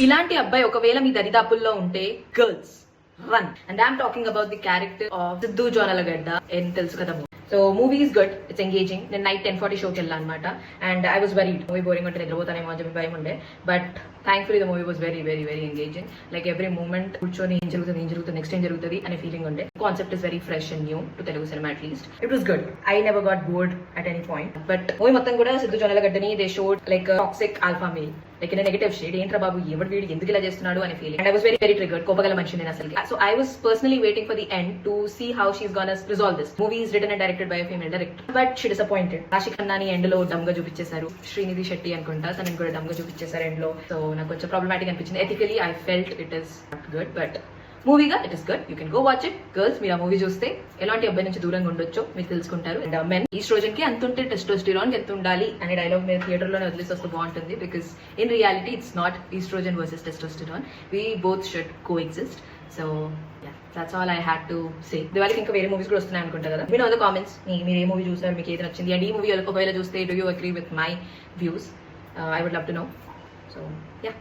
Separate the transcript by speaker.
Speaker 1: ఇలాంటి అబ్బాయి ఒకవేళ మీ దరిదాపుల్లో ఉంటే girls run. And I'm talking about the character of Siddhu Jonnalagadda ఏం తెలుసు కదా. So movie is good, it's engaging. నేను నైట్ 10:40 షోకి వెళ్ళాను అనమాట. And I was worried movie boring అంటే నిద్రపోతానేమో అని చెప్పి భయం ఉండే. But thankfully the movie was very very very engaging. Like every moment కూర్చొని ఏం జరుగుతుంది నెక్స్ట్ ఏం జరుగుతుంది అనే ఫీలింగ్ ఉండే. Concept is very fresh and new to Telugu cinema at least. It was good. I never got bored at any point. But movie మొత్తం కూడా సిద్ధు జొన్నలగడ్డని they showed like toxic alpha male, like in negative shade. ఏంట్రా బాబు ఎవడు వీడు ఎందుకు ఇలా చేస్తున్నాడు అనే feeling. And I was very very triggered. కోపగల మనిషి నేను అసలు. So I was personally waiting for the end to see how she's gonna resolve this. Movie is written and directed by a female director, but she disappointed. రాశి ఖన్నాని end లో డమ్ గా చూపించేశారు. శ్రీనిధి శెట్టి అనుకుంటా తనని కూడా డమ్ గా చూపించేశారు ఎండ్ లో. సో నాకు కొంచెం ప్రాబ్లమాటిక్ అనిపించింది. Ethically I felt it is not good, but మూవీగా it is good. You can go watch it. Girls మీరు ఆ మూవీ చూస్తే ఎలాంటి అబ్బాయి నుంచి దూరంగా ఉండొచ్చో మీరు తెలుసుకుంటారు. అండ్ మెన్ ఈస్ట్రోజన్ కి ఎంత ఉంటే టెస్టోస్టిరాన్ కి ఎంత ఉండాలి అనే డైలాగ్ మీరు థియేటర్ లోనే వదిలేసి వస్తే బాగుంటుంది. Because in reality it's not estrogen versus testosterone. We both should coexist. So that's all I had to say. దివాళీకి ఇంకా వేరే మూవీస్ కూడా వస్తున్నాయి అనుకుంటా కదా. మీరు ఆన్ ద కామెంట్స్ మీరు ఏ మూవీ చూసారు, మీకు ఏది నచ్చింది, అండ్ ఈ మూవీ ఒకవేళ చూస్తే do you agree with my views? I would love to know. So yeah.